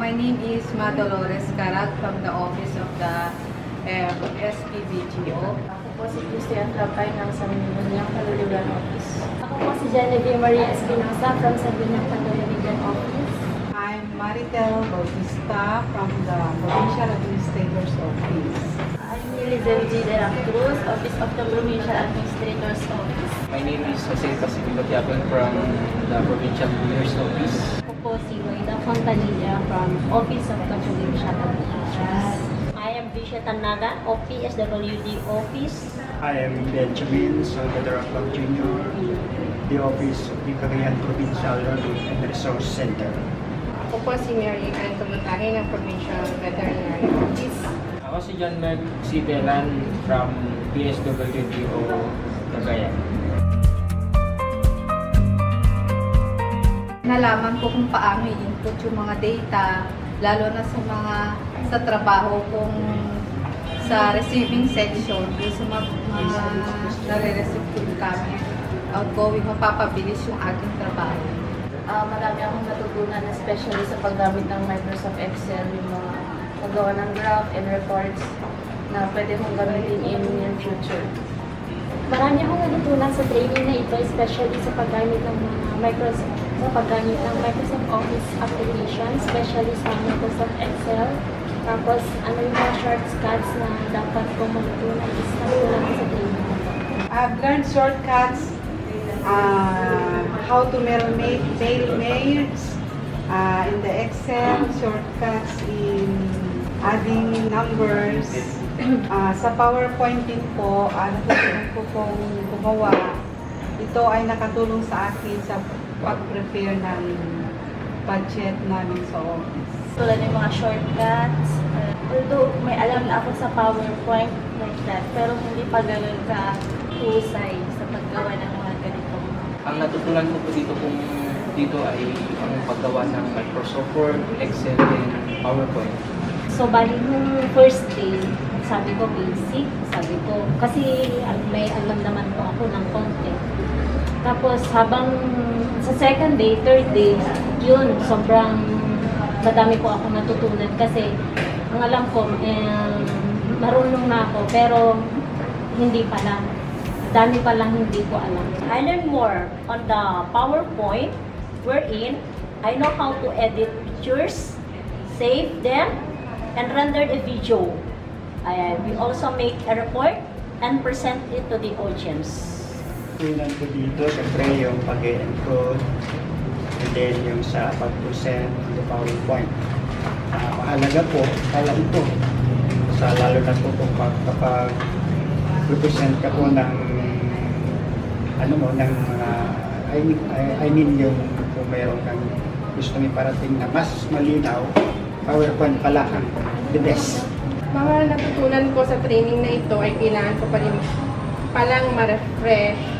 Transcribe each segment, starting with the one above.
My name is Ma Dolores Carag from the office of the SPBGO. Ako po si Christian Trapay ng San Binyang Palulugan Office. Ako po si Genevieve Maria Espinosa from San Binyang Palulugan Office. I'm Maritel Bautista from the Provincial Administrator's Office. I'm Lizelle G. De la Cruz, Office of the Provincial Administrator's Office. My name is Jose Pacifico Tiapon from the Provincial Engineer's Office. Ako po si Wayda Fontanilla from Office of the Provincial Administrators. I am Visha Tanaga of PSWD Office. I am Benjamin Salvador Aclap Jr., the Office of the Cagayan Provincial Learning and Resource Center. Ako po si Mary Ann Tumutari ng Provincial Veterinary Office. Ako si John Meg Sidelan from PSWDO Cagayan. Nalaman ko kung paano i-input yung mga data, lalo na sa trabaho kung sa receiving section, yung sa mga nare-receive ko kami outgoing, mapapabilis yung aking trabaho. Marami akong natutunan, especially sa paggamit ng Microsoft Excel, yung mga paggawa ng graph and reports na pwede mong gamitin in near future. Marami akong natutunan sa training na ito, especially sa paggamit ng Microsoft Office application, especially sa Microsoft Excel. Tapos, ano yung mga shortcuts na dapat kong matutunan is natutunan sa training na ito. I've learned shortcuts, how to mail mails in the Excel, shortcuts in adding numbers. Sa PowerPoint din po, natutunan ko pong gumawa. Ito ay nakatulong sa akin sa pag-prepare ng budget namin sa office. Tulad ng mga shortcuts. Although may alam na ako sa PowerPoint like that, pero hindi pa ganun ka-husay sa paggawa ng mga ganito. Ang natutunan ko po dito ay ang paggawa ng Microsoft Word, Excel, and PowerPoint. So, bali nung first day, sabi ko basic, kasi may alam naman po ako ng konti. Tapos, habang sa second day, third day, yun, sobrang madami po ako natutunan kasi ang alam ko, marunong na ako, pero hindi pa lang. Dami pa lang hindi ko alam. I learned more on the PowerPoint wherein I know how to edit pictures, save them, and render a video. We also make a report and present it to the audience. Tunan ko dito, siyempre yung pag-encode, and then yung sa pag-present the PowerPoint. Mahalaga po, alam ko, lalo na po kung kapag represent ka po ng ng mga, I mean yung kung mayroon kang gusto may parating na mas malinaw, PowerPoint pala ang the best. Mga natutunan ko sa training na ito ay kailangan ko palang ma-refresh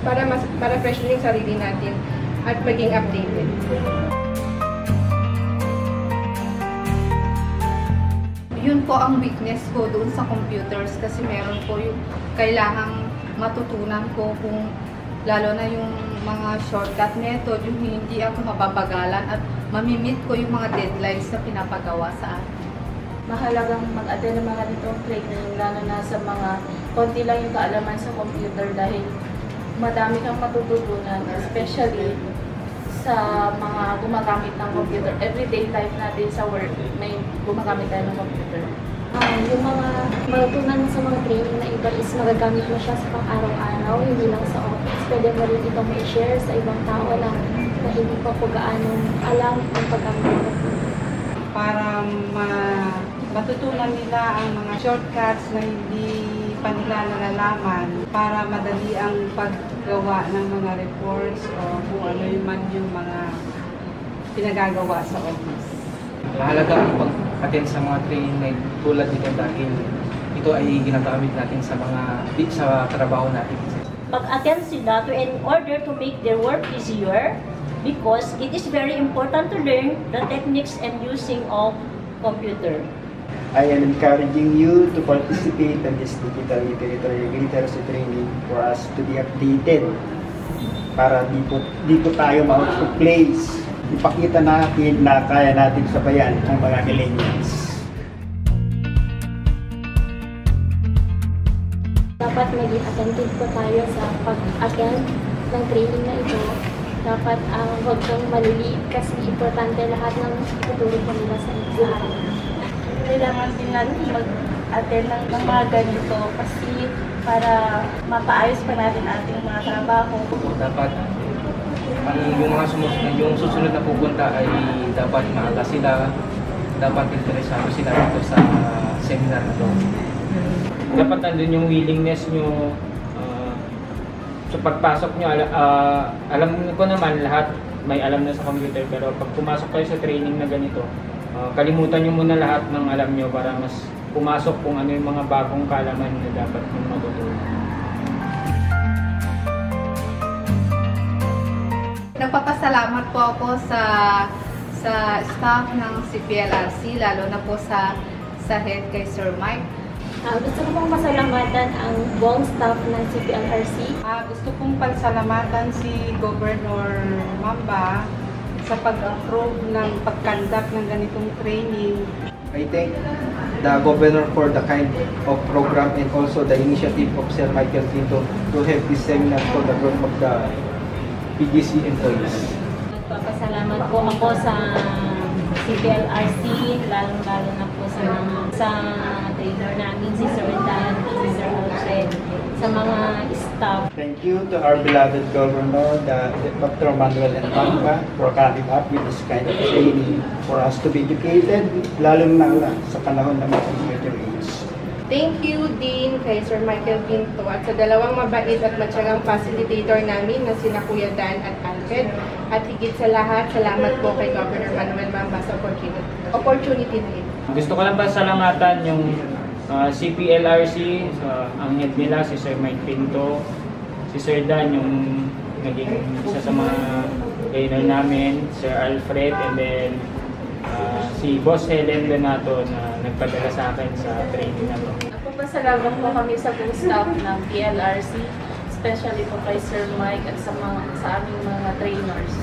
para ma-refresh yung sarili natin at maging updated. Yun po ang weakness ko doon sa computers kasi meron po yung kailangang matutunan ko kung lalo na yung mga shortcut method, yung hindi ako mapapagalan at mamimit ko yung mga deadlines na pinapagawa sa akin. Mahalagang mag-attend ng mga ganitong training, lalo na sa mga konti lang yung kaalaman sa computer dahil madami kang matututunan, especially sa mga gumagamit ng computer. Everyday life natin sa work, may gumagamit tayo ng computer. Yung mga matutunan sa mga training na iba is magagamit mo siya sa pang-araw-araw, hindi lang sa office. Pwede mo rin itong i-share sa ibang tao lang na hindi pa po gaano alam ang paggamit ng computer. Para matutunan nila ang mga shortcuts na hindi pa nila nalalaman para madali ang paggawa ng mga reports o kung ano yung mga pinagagawa sa office. Mahalaga ang pag-attend sa mga training na tulad nito dahil ito ay ginagamit natin sa trabaho natin. Pag-attend sila in order to make their work easier because it is very important to learn the techniques and using of computer. I am encouraging you to participate in this digital literacy training for us to be updated para di po tayo ma-out of place ipakita natin na kaya natin sabayan ang mga millennials. Dapat maging attentive po tayo sa pag-attend ng training na ito. Dapat huwag kang maliliit kasi importante lahat ng ituturo ko nila sa exam. Kailangan din natin mag-attend ng mga ganito kasi para mapaayos pa natin ating mga trabaho. Dapat yung susunod na pupunta ay dapat maaga sila, dapat interesado sila dito sa seminar na to. Dapat nandun yung willingness nyo sa pagpasok nyo. Alam ko naman lahat may alam na sa computer, pero pag pumasok kayo sa training na ganito, kalimutan nyo muna lahat ng alam nyo para mas pumasok kung ano yung mga bagong kaalaman na dapat nyo matutunan. Nagpapasalamat po ako sa staff ng CPLRC, lalo na po sa head kay Sir Mike. Gusto ko pong pasalamatan ang buong staff ng CPLRC. Gusto kong pasalamatan si Governor Mamba sa pag-approve ng pag-conduct ng ganitong training. I thank the Governor for the kind of program and also the initiative of Sir Michael Pinto to have this seminar for the growth of the PGC employees. Nagpapasalamat po ako sa CPLRC, lalong-lalo na po sa trainer namin, si Sir Dan, si Sir Alfred, sa mga staff. Thank you to our beloved Governor, Dr. Manuel N. Mamba, for coming up with this kind of training for us to be educated, lalo na sa panahon ng computer age. Thank you din kay Sir Michael Pinto at sa dalawang mabait at matyagang facilitator namin na sina Kuya Dan at Alfred. At higit sa lahat, salamat po kay Governor Manuel Mamba sa opportunity na ito. Gusto ko lang pasalamatan yung CPLRC, ang head nila, si Sir Mike Pinto, si Sir Dan, yung naging isa sa mga trainer namin, Sir Alfred, and then si Boss Helen Donato na nagpadala sa akin sa training na to. Nagpapasalamat po kami sa buong staff ng PLRC, especially po kay Sir Mike at sa aming mga trainers.